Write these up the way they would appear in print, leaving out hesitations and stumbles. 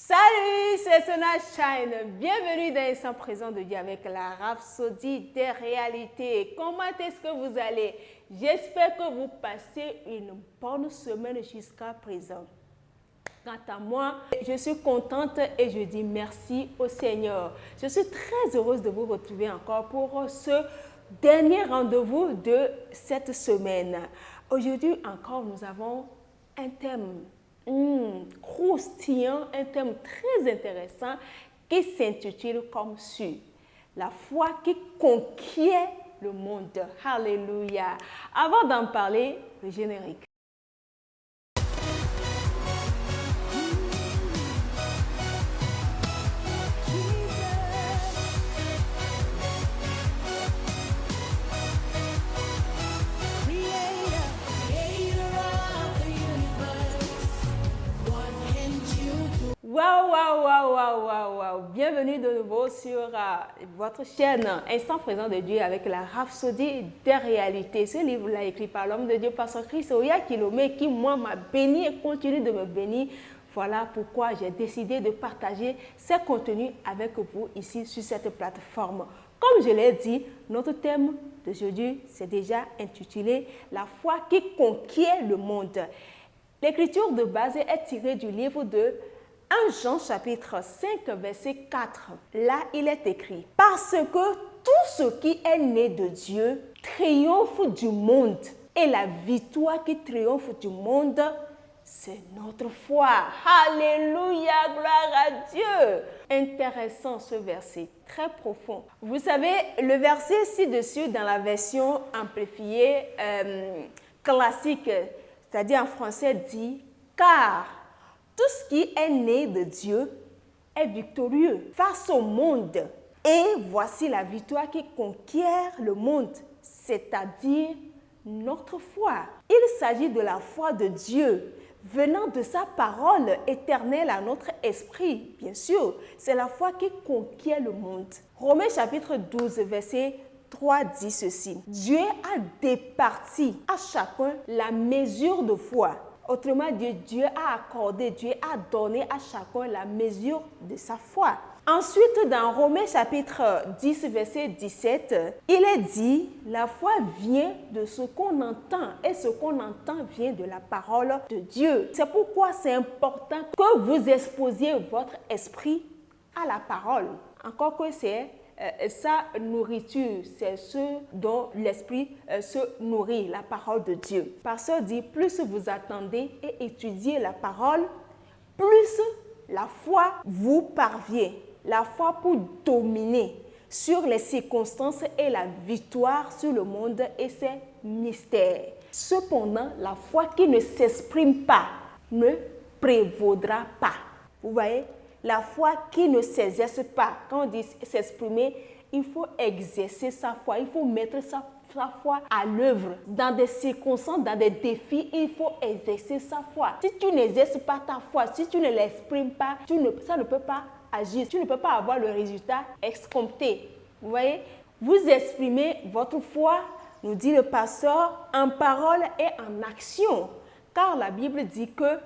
Salut, c'est Sona Shine. Bienvenue dans l'instant présent de Dieu avec la rhapsodie des réalités. Comment est-ce que vous allez? J'espère que vous passez une bonne semaine jusqu'à présent. Quant à moi, je suis contente et je dis merci au Seigneur. Je suis très heureuse de vous retrouver encore pour ce dernier rendez-vous de cette semaine. Aujourd'hui encore, nous avons un thème croustillant, un thème très intéressant qui s'intitule comme suit: la foi qui conquiert le monde. Alléluia. Avant d'en parler, le générique. Waouh. Bienvenue de nouveau sur votre chaîne Instant Présent de Dieu avec la rhapsodie des réalités. Ce livre-là écrit par l'homme de Dieu, Pasteur Chris Oya Kilomé, qui moi m'a béni et continue de me bénir. Voilà pourquoi j'ai décidé de partager ces contenus avec vous ici sur cette plateforme. Comme je l'ai dit, notre thème d'aujourd'hui, c'est déjà intitulé « La foi qui conquiert le monde ». L'écriture de base est tirée du livre de 1 Jean chapitre 5 verset 4. Là, il est écrit: parce que tout ce qui est né de Dieu triomphe du monde, et la victoire qui triomphe du monde, c'est notre foi. Alléluia, gloire à Dieu. Intéressant ce verset, très profond. Vous savez, le verset ci-dessus dans la version amplifiée classique, c'est-à-dire en français, dit: car tout ce qui est né de Dieu est victorieux face au monde. Et voici la victoire qui conquiert le monde, c'est-à-dire notre foi. Il s'agit de la foi de Dieu, venant de sa parole éternelle à notre esprit, bien sûr. C'est la foi qui conquiert le monde. Romains chapitre 12, verset 3 dit ceci: Dieu a départi à chacun la mesure de foi. Autrement dit, Dieu a accordé, Dieu a donné à chacun la mesure de sa foi. Ensuite, dans Romains chapitre 10, verset 17, il est dit: la foi vient de ce qu'on entend, et ce qu'on entend vient de la parole de Dieu. C'est pourquoi c'est important que vous exposiez votre esprit à la parole. Encore que c'est sa nourriture, c'est ce dont l'esprit se nourrit, la parole de Dieu. Pasteur dit: plus vous attendez et étudiez la parole, plus la foi vous parvient. La foi pour dominer sur les circonstances et la victoire sur le monde et ses mystères. Cependant, la foi qui ne s'exprime pas ne prévaudra pas. Vous voyez? La foi qui ne s'exerce pas. Quand on dit s'exprimer, il faut exercer sa foi. Il faut mettre sa foi à l'œuvre. Dans des circonstances, dans des défis, il faut exercer sa foi. Si tu n'exerces pas ta foi, si tu ne l'exprimes pas, ça ne peut pas agir. Tu ne peux pas avoir le résultat escompté. Vous voyez? Vous exprimez votre foi, nous dit le pasteur, en parole et en action. Car la Bible dit que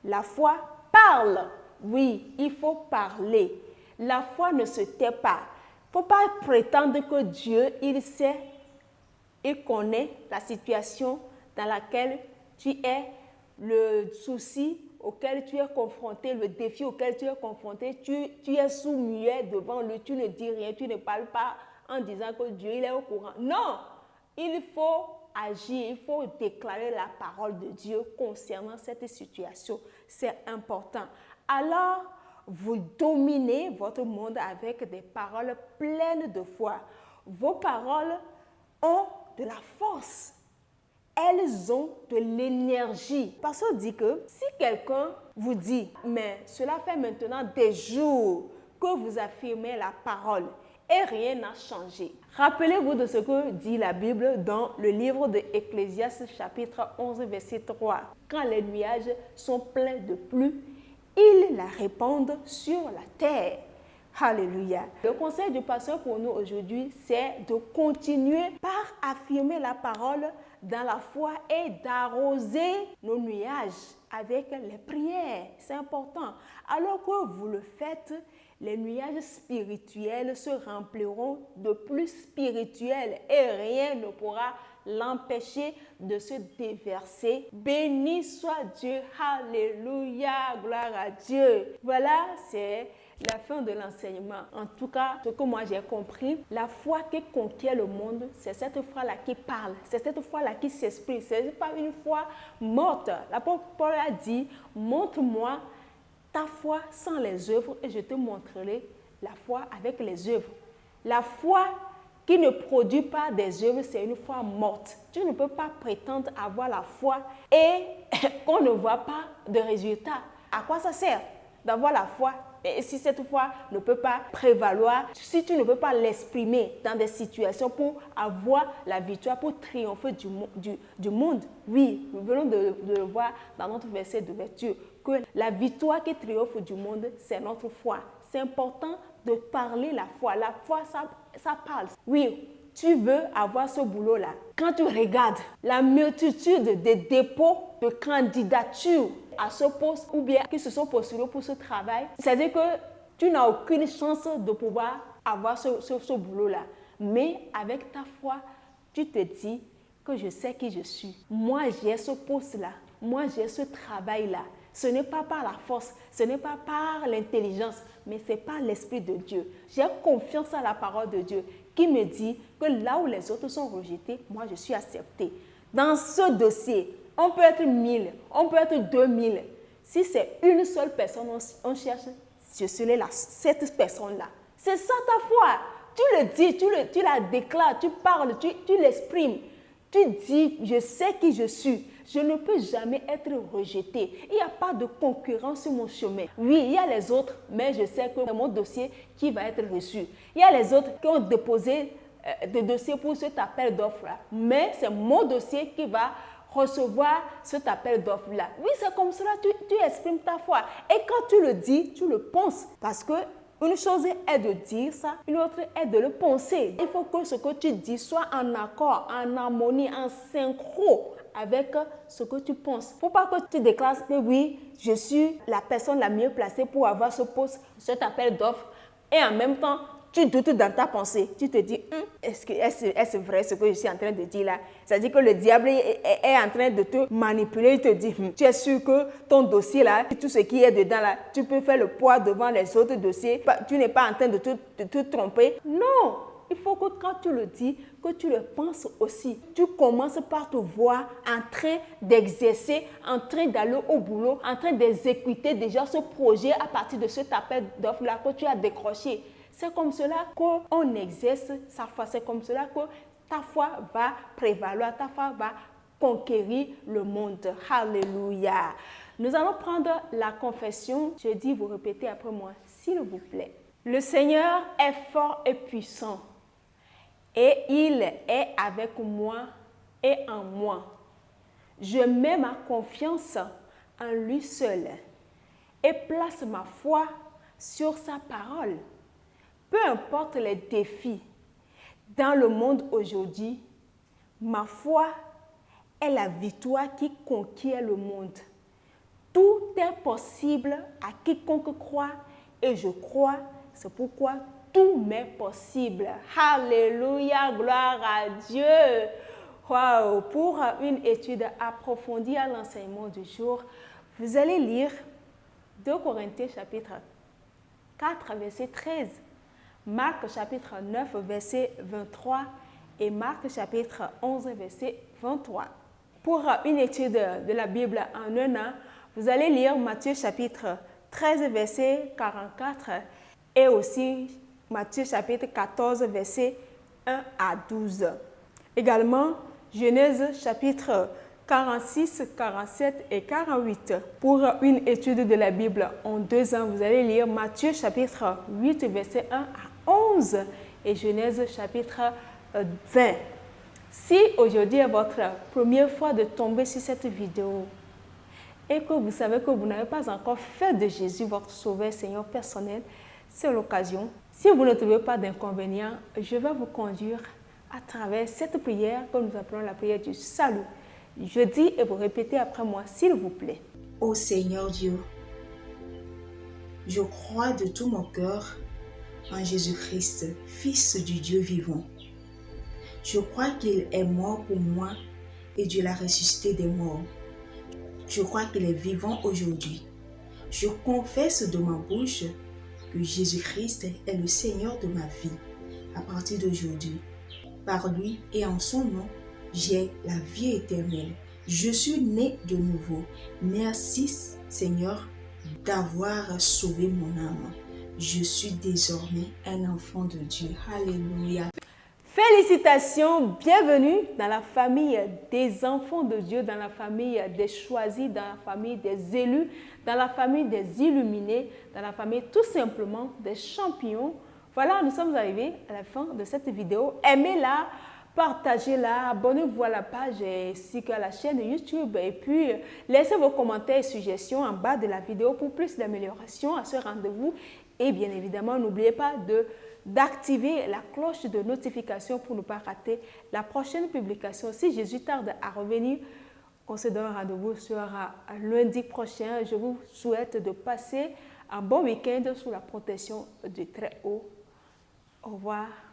la foi parle. Oui, il faut parler. La foi ne se tait pas. Il ne faut pas prétendre que Dieu, il sait, il connaît la situation dans laquelle tu es, le souci auquel tu es confronté, le défi auquel tu es confronté. Tu es sous-muet devant lui, tu ne dis rien, tu ne parles pas en disant que Dieu, il est au courant. Non, il faut agir, il faut déclarer la parole de Dieu concernant cette situation. C'est important. Alors, vous dominez votre monde avec des paroles pleines de foi. Vos paroles ont de la force. Elles ont de l'énergie. Parce qu'on dit que si quelqu'un vous dit: mais cela fait maintenant des jours que vous affirmez la parole et rien n'a changé. Rappelez-vous de ce que dit la Bible dans le livre de Ecclésiaste chapitre 11 verset 3. Quand les nuages sont pleins de pluie, ils la répandent sur la terre. Alléluia. Le conseil du pasteur pour nous aujourd'hui, c'est de continuer par affirmer la parole dans la foi et d'arroser nos nuages avec les prières. C'est important. Alors que vous le faites, les nuages spirituels se rempliront de plus spirituels et rien ne pourra l'empêcher de se déverser. Béni soit Dieu. Alléluia. Gloire à Dieu. Voilà, c'est la fin de l'enseignement. En tout cas, ce que moi j'ai compris, la foi qui conquiert le monde, c'est cette foi-là qui parle, c'est cette foi-là qui s'exprime. Ce n'est pas une foi morte. L'apôtre Paul a dit, montre-moi ta foi sans les œuvres et je te montrerai la foi avec les œuvres. La foi qui ne produit pas des œuvres, c'est une foi morte. Tu ne peux pas prétendre avoir la foi et qu'on ne voit pas de résultats. À quoi ça sert d'avoir la foi? Et si cette foi ne peut pas prévaloir, si tu ne peux pas l'exprimer dans des situations pour avoir la victoire, pour triompher du monde, oui, nous venons de le voir dans notre verset d'ouverture, que la victoire qui triomphe du monde, c'est notre foi. C'est important de parler la foi. La foi, ça parle. Oui, tu veux avoir ce boulot-là. Quand tu regardes la multitude de dépôts de candidatures à ce poste ou bien qui se sont postulés pour ce travail, c'est-à-dire que tu n'as aucune chance de pouvoir avoir ce boulot-là. Mais avec ta foi, tu te dis que je sais qui je suis. Moi, j'ai ce poste-là. Moi, j'ai ce travail-là. Ce n'est pas par la force, ce n'est pas par l'intelligence, mais c'est par l'Esprit de Dieu. J'ai confiance à la parole de Dieu qui me dit que là où les autres sont rejetés, moi, je suis acceptée. Dans ce dossier, on peut être 1000, on peut être 2000. Si c'est une seule personne, on cherche, je serai cette personne-là. C'est ça ta foi. Tu le dis, tu la déclares, tu parles, tu l'exprimes. Tu dis, je sais qui je suis. Je ne peux jamais être rejeté. Il n'y a pas de concurrence sur mon chemin. Oui, il y a les autres, mais je sais que c'est mon dossier qui va être reçu. Il y a les autres qui ont déposé des dossiers pour cet appel d'offres-là. Mais c'est mon dossier qui va recevoir cet appel d'offres-là. Oui, c'est comme cela, tu exprimes ta foi. Et quand tu le dis, tu le penses. Parce que une chose est de dire ça, une autre est de le penser. Il faut que ce que tu dis soit en accord, en harmonie, en synchro avec ce que tu penses. Il ne faut pas que tu déclares que oui, je suis la personne la mieux placée pour avoir ce poste, cet appel d'offres, et en même temps, tu doutes dans ta pensée. Tu te dis, est-ce vrai ce que je suis en train de dire là? C'est-à-dire que le diable est en train de te manipuler. Il te dit, tu es sûr que ton dossier là, tout ce qui est dedans là, tu peux faire le poids devant les autres dossiers. Tu n'es pas en train de te tromper. Non! Il faut que quand tu le dis, que tu le penses aussi. Tu commences par te voir en train d'exercer, en train d'aller au boulot, en train d'exécuter déjà ce projet à partir de cet appel d'offre-là que tu as décroché. C'est comme cela qu'on exerce sa foi. C'est comme cela que ta foi va prévaloir, ta foi va conquérir le monde. Alléluia. Nous allons prendre la confession. Je dis, vous répétez après moi, s'il vous plaît. Le Seigneur est fort et puissant. Et il est avec moi et en moi. Je mets ma confiance en lui seul et place ma foi sur sa parole. Peu importe les défis dans le monde aujourd'hui, ma foi est la victoire qui conquiert le monde. Tout est possible à quiconque croit et je crois, c'est pourquoi tout m'est possible. Alléluia, gloire à Dieu. Wow. Pour une étude approfondie à l'enseignement du jour, vous allez lire 2 Corinthiens chapitre 4, verset 13, Marc chapitre 9, verset 23 et Marc chapitre 11, verset 23. Pour une étude de la Bible en un an, vous allez lire Matthieu chapitre 13, verset 44 et aussi Matthieu chapitre 14, verset 1 à 12. Également, Genèse chapitre 46, 47 et 48. Pour une étude de la Bible en 2 ans, vous allez lire Matthieu chapitre 8, verset 1 à 11 et Genèse chapitre 20. Si aujourd'hui est votre première fois de tomber sur cette vidéo et que vous savez que vous n'avez pas encore fait de Jésus votre sauveur Seigneur personnel, c'est l'occasion. Si vous ne trouvez pas d'inconvénient, je vais vous conduire à travers cette prière que nous appelons la prière du salut. Je dis et vous répétez après moi, s'il vous plaît. Ô Seigneur Dieu, je crois de tout mon cœur en Jésus-Christ, Fils du Dieu vivant. Je crois qu'il est mort pour moi et Dieu l'a ressuscité des morts. Je crois qu'il est vivant aujourd'hui. Je confesse de ma bouche que Jésus-Christ est le Seigneur de ma vie. À partir d'aujourd'hui, par lui et en son nom, j'ai la vie éternelle. Je suis né de nouveau. Merci Seigneur d'avoir sauvé mon âme. Je suis désormais un enfant de Dieu. Alléluia. Félicitations, bienvenue dans la famille des enfants de Dieu, dans la famille des choisis, dans la famille des élus, dans la famille des illuminés, dans la famille tout simplement des champions. Voilà, nous sommes arrivés à la fin de cette vidéo. Aimez-la, partagez-la, abonnez-vous à la page ainsi qu'à la chaîne YouTube et puis laissez vos commentaires et suggestions en bas de la vidéo pour plus d'amélioration à ce rendez-vous. Et bien évidemment, n'oubliez pas d'activer la cloche de notification pour ne pas rater la prochaine publication. Si Jésus tarde à revenir, on se donne rendez-vous sur lundi prochain. Je vous souhaite de passer un bon week-end sous la protection du Très-Haut. Au revoir.